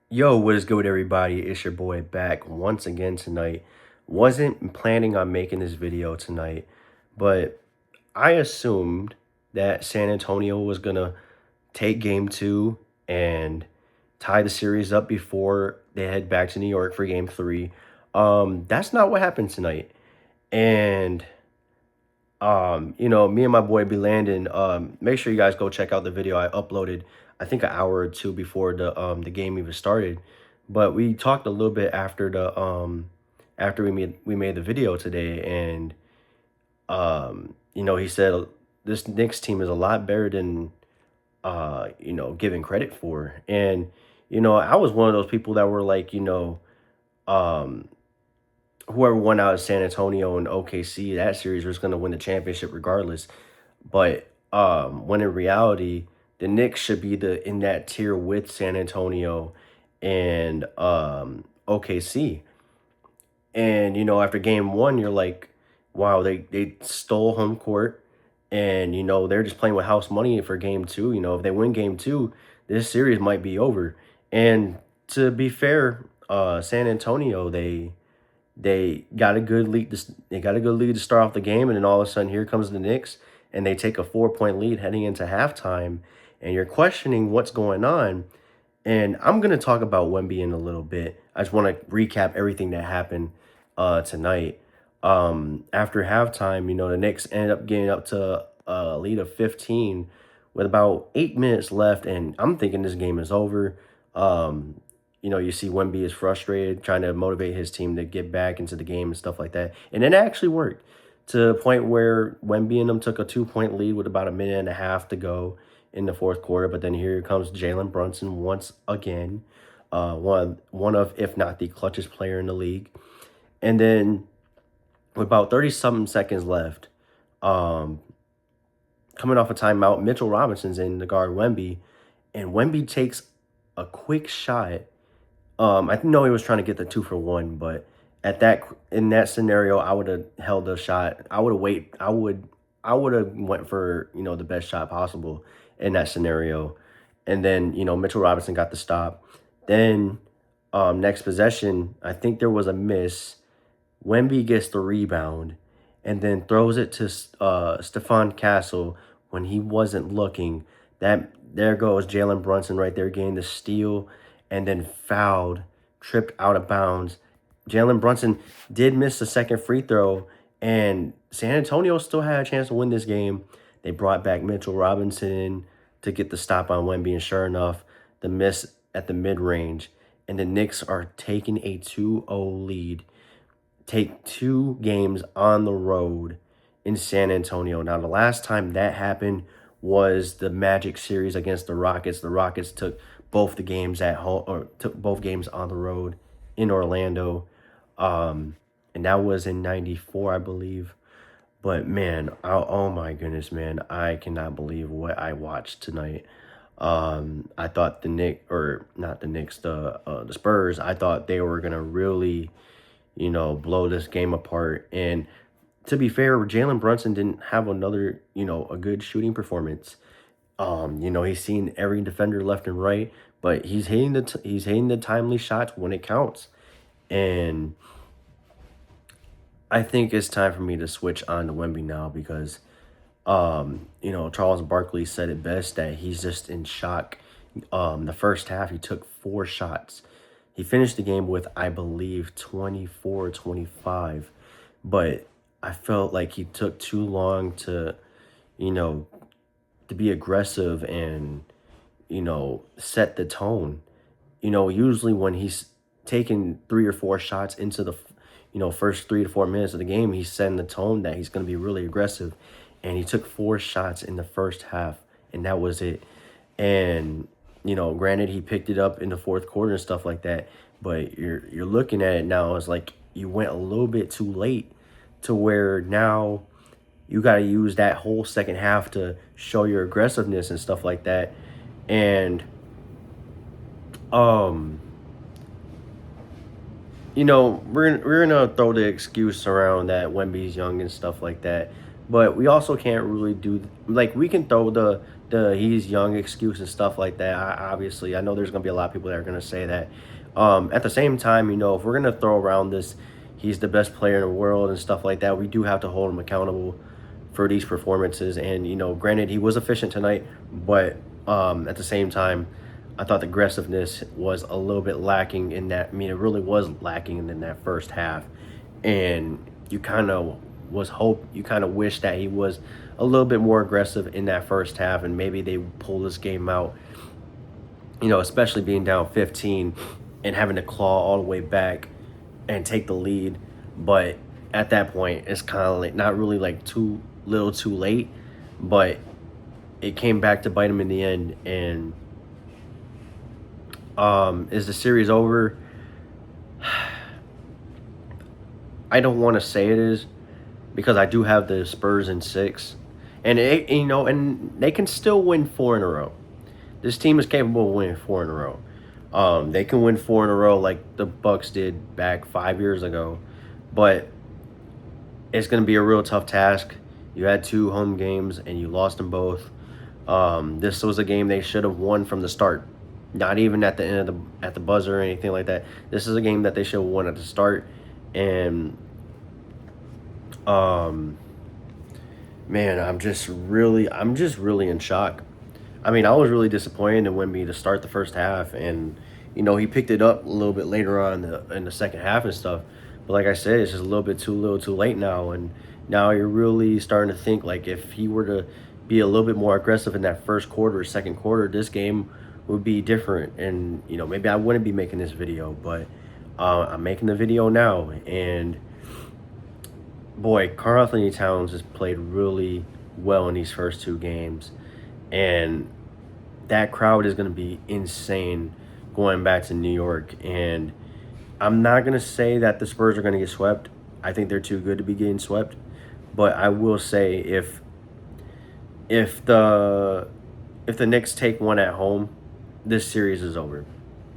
Yo, what is good, everybody? It's your boy back once again tonight. Wasn't planning on making this video tonight, but I assumed that San Antonio was gonna take game two and tie the series up before they head back to New York for game three. That's not what happened tonight. And me and my boy B Landon, make sure you guys go check out the video I uploaded, I think an hour or two before the game even started. But we talked a little bit after the after we made the video today, and he said this Knicks team is a lot better than given credit for. And I was one of those people that were like, um whoever won out of San Antonio and OKC, that series was going to win the championship regardless. But when in reality, the Knicks should be the in that tier with San Antonio and OKC. And after game one, you're like, wow, they stole home court, and they're just playing with house money for game two. If they win game two, this series might be over. And to be fair, San Antonio, they got a good lead. They got a good lead to start off the game, and then all of a sudden, here comes the Knicks, and they take a 4-point lead heading into halftime, and you're questioning what's going on. And I'm gonna talk about Wemby in a little bit. I just want to recap everything that happened tonight. After halftime, the Knicks ended up getting up to a lead of 15 with about 8 minutes left, and I'm thinking this game is over. You see Wemby is frustrated, trying to motivate his team to get back into the game and stuff like that. And it actually worked to the point where Wemby and them took a 2-point lead with about a minute and a half to go in the fourth quarter. But then here comes Jalen Brunson once again, one of, if not the clutchest player in the league. And then with about 30-something seconds left, um, coming off a timeout, Mitchell Robinson's in to guard Wemby, and Wemby takes a quick shot. I know he was trying to get the 2-for-1, but in that scenario, I would have held the shot. I would have went for the best shot possible in that scenario, and then Mitchell Robinson got the stop. Then next possession, I think there was a miss. Wemby gets the rebound, and then throws it to Stephon Castle when he wasn't looking. There goes Jalen Brunson right there getting the steal, and then fouled, tripped out of bounds. Jalen Brunson did miss the second free throw, and San Antonio still had a chance to win this game. They brought back Mitchell Robinson to get the stop on Wemby, and sure enough, the miss at the mid-range. And the Knicks are taking a 2-0 lead. Take 2 games on the road in San Antonio. Now, the last time that happened was the Magic series against the Rockets. The Rockets took both the games at home, or took both games on the road in Orlando. And that was in 94, I believe. But man, oh my goodness, man, I cannot believe what I watched tonight. I thought the Knicks, or not the Knicks, the Spurs, I thought they were gonna really, blow this game apart. And to be fair, Jalen Brunson didn't have another, a good shooting performance. He's seen every defender left and right, but he's hitting the timely shots when it counts. And I think it's time for me to switch on to Wemby now because Charles Barkley said it best that he's just in shock. The first half he took 4 shots. He finished the game with, I believe, 24, 25. But I felt like he took too long you know, to be aggressive and, set the tone. Usually when he's taking 3 or 4 shots into the, first 3 to 4 minutes of the game, he's setting the tone that he's going to be really aggressive. And he took 4 shots in the first half, and that was it. And, granted, he picked it up in the fourth quarter and stuff like that. But you're looking at it now, it's like you went a little bit too late to where now you got to use that whole second half to show your aggressiveness and stuff like that. And we're gonna throw the excuse around that Wemby's young and stuff like that, but we also can't really do, like, we can throw the he's young excuse and stuff like that. I know there's gonna be a lot of people that are gonna say that. At the same time, if we're gonna throw around this, he's the best player in the world and stuff like that. We do have to hold him accountable for these performances. And granted, he was efficient tonight, but at the same time, I thought the aggressiveness was a little bit lacking in that. I mean, it really was lacking in that first half, and you kind of you kind of wish that he was a little bit more aggressive in that first half, and maybe they pull this game out. Especially being down 15 and having to claw all the way back and take the lead. But at that point, it's kind of like not really like too little, too late, but it came back to bite him in the end. And is the series over? I don't want to say it is, because I do have the Spurs in 6, and and they can still win 4 in a row. This team is capable of winning 4 in a row. They can win 4 in a row like the Bucks did back 5 years ago, but it's going to be a real tough task. You had 2 home games and you lost them both. This was a game they should have won from the start, not even at the end of at the buzzer or anything like that. This is a game that they should have won at the start, and man, I'm just really in shock. I mean, I was really disappointed in Wemby to start the first half, and he picked it up a little bit later on in the second half and stuff. But like I said, it's just a little too late now, and now you're really starting to think like if he were to be a little bit more aggressive in that first quarter or second quarter, this game would be different. And maybe I wouldn't be making this video, but I'm making the video now, and boy, Karl Anthony Towns has played really well in these first 2 games, and that crowd is going to be insane going back to New York. And I'm not going to say that the Spurs are going to get swept. I think they're too good to be getting swept. But I will say if the Knicks take one at home, this series is over.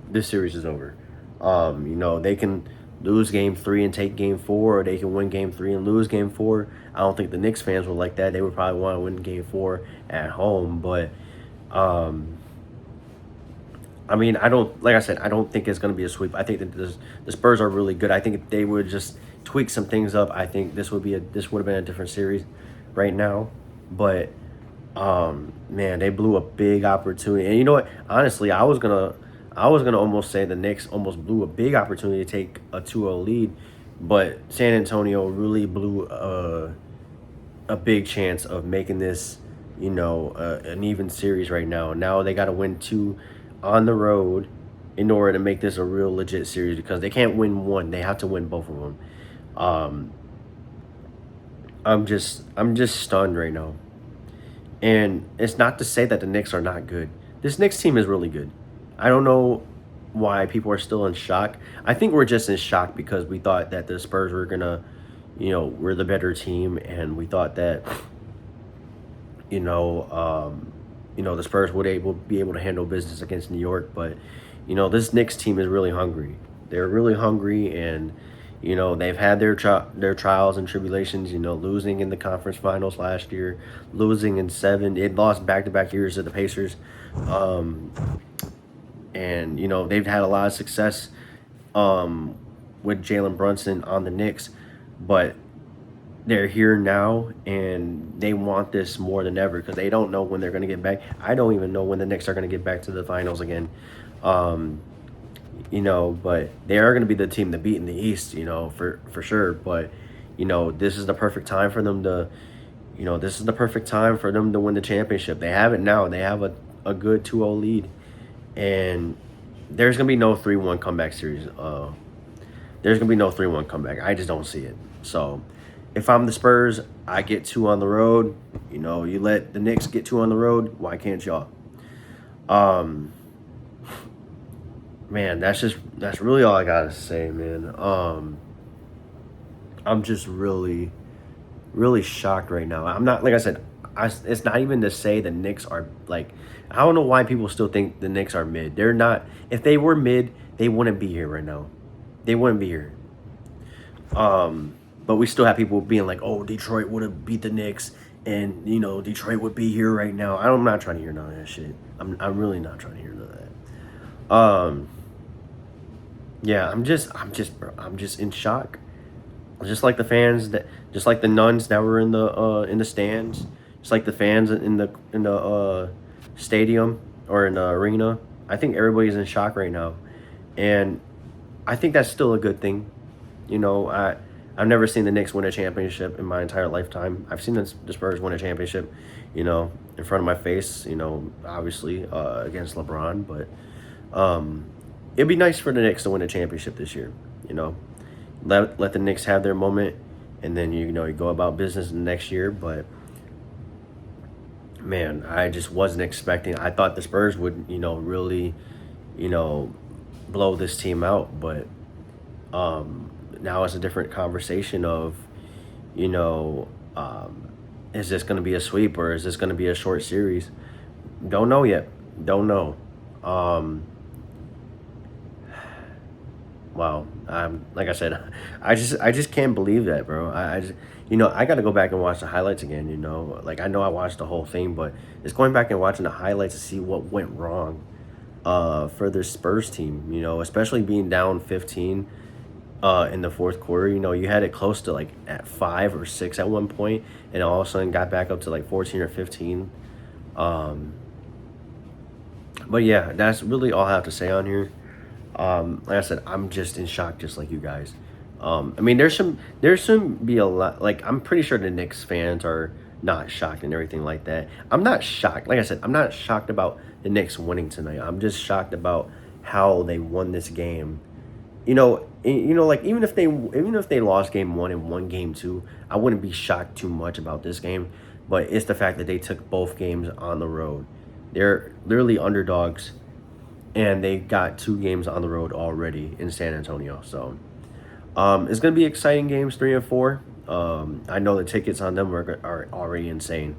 This series is over. They can lose game 3 and take game 4, or they can win game 3 and lose game 4. I don't think the Knicks fans would like that. They would probably want to win game 4 at home. But I mean, like I said, I don't think it's going to be a sweep. I think that the Spurs are really good. I think if they would just tweak some things up, I think this would have been a different series right now. But man, they blew a big opportunity. And you know what? Honestly, I was gonna almost say the Knicks almost blew a big opportunity to take a 2-0 lead, but San Antonio really blew a big chance of making this, an even series right now. Now they got to win 2 on the road in order to make this a real legit series, because they can't win 1; they have to win both of them. I'm just stunned right now. And it's not to say that the Knicks are not good. This Knicks team is really good. I don't know why people are still in shock. I think we're just in shock because we thought that the Spurs were gonna, we're the better team, and we thought that, the Spurs would be able to handle business against New York. But, this Knicks team is really hungry. They're really hungry, and they've had their trials and tribulations. Losing in the conference finals last year, losing in 7. It lost back-to-back years to the Pacers. And they've had a lot of success with Jalen Brunson on the Knicks, but they're here now, and they want this more than ever because they don't know when they're going to get back. I don't even know when the Knicks are going to get back to the finals again. But they are going to be the team to beat in the East, for sure. But this is the perfect time for them to win the championship. They have it now. They have a good 2-0 lead. And there's going to be no 3-1 comeback series. There's going to be no 3-1 comeback. I just don't see it. So, if I'm the Spurs, I get 2 on the road. You let the Knicks get 2 on the road. Why can't y'all? Man, that's really all I got to say, man. I'm just really, really shocked right now. I'm not, like I said, it's not even to say the Knicks are like, I don't know why people still think the Knicks are mid. They're not. If they were mid, they wouldn't be here right now. They wouldn't be here. But we still have people being like, oh, Detroit would have beat the Knicks and Detroit would be here right now. I'm not trying to hear none of that shit. I'm really not trying to hear none of that. Yeah, bro, I'm just in shock. Just like the fans just like the nuns that were in the stands, just like the fans in the stadium or in the arena. I think everybody's in shock right now, and I think that's still a good thing. I've never seen the Knicks win a championship in my entire lifetime. I've seen the Spurs win a championship, in front of my face. Obviously against LeBron, but um, it'd be nice for the Knicks to win a championship this year. You know, let the Knicks have their moment, and then you go about business the next year. But man, I just wasn't expecting. I thought the Spurs would really you know blow this team out, but now it's a different conversation of you know um, is this going to be a sweep or is this going to be a short series? Don't know yet. Don't know. Um, Wow. Like I said, I just can't believe that, bro. I just, I got to go back and watch the highlights again. Like I know I watched the whole thing, but it's going back and watching the highlights to see what went wrong for the Spurs team. Especially being down 15 in the fourth quarter. You had it close to like at 5 or 6 at one point, and all of a sudden got back up to like 14 or 15. Um, but yeah, that's really all I have to say on here. Like I said, I'm just in shock, just like you guys. I mean, there's some be a lot. Like I'm pretty sure the Knicks fans are not shocked and everything like that. I'm not shocked. Like I said, I'm not shocked about the Knicks winning tonight. I'm just shocked about how they won this game. Like even if they lost game one and won game two, I wouldn't be shocked too much about this game. But it's the fact that they took both games on the road. They're literally underdogs, and they got 2 games on the road already in San Antonio. So it's gonna be exciting games 3 and 4. I know the tickets on them are already insane.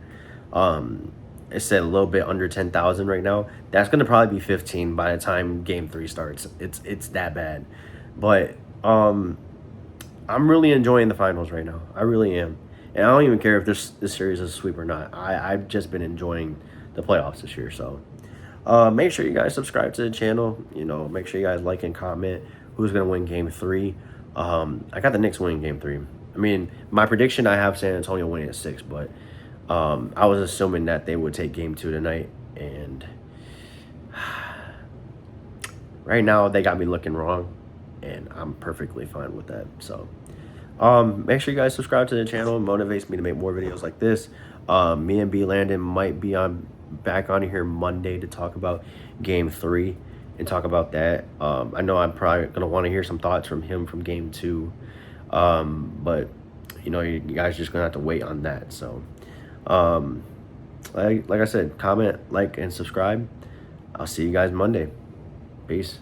It's at a little bit under 10,000 right now. That's gonna probably be 15 by the time game 3 starts. It's that bad, but I'm really enjoying the finals right now. I really am, and I don't even care if this series is a sweep or not. I've just been enjoying the playoffs this year. So make sure you guys subscribe to the channel. Make sure you guys like and comment who's gonna win game 3. I got the Knicks winning game 3. I mean, my prediction, I have San Antonio winning at 6, but I was assuming that they would take game 2 tonight, and right now they got me looking wrong, and I'm perfectly fine with that. So make sure you guys subscribe to the channel. It motivates me to make more videos like this. Me and B Landon might be back on here Monday to talk about game 3 and talk about that. I know I'm probably gonna want to hear some thoughts from him from game 2. But you guys just gonna have to wait on that. So like I said, comment, like, and subscribe. I'll see you guys Monday. Peace.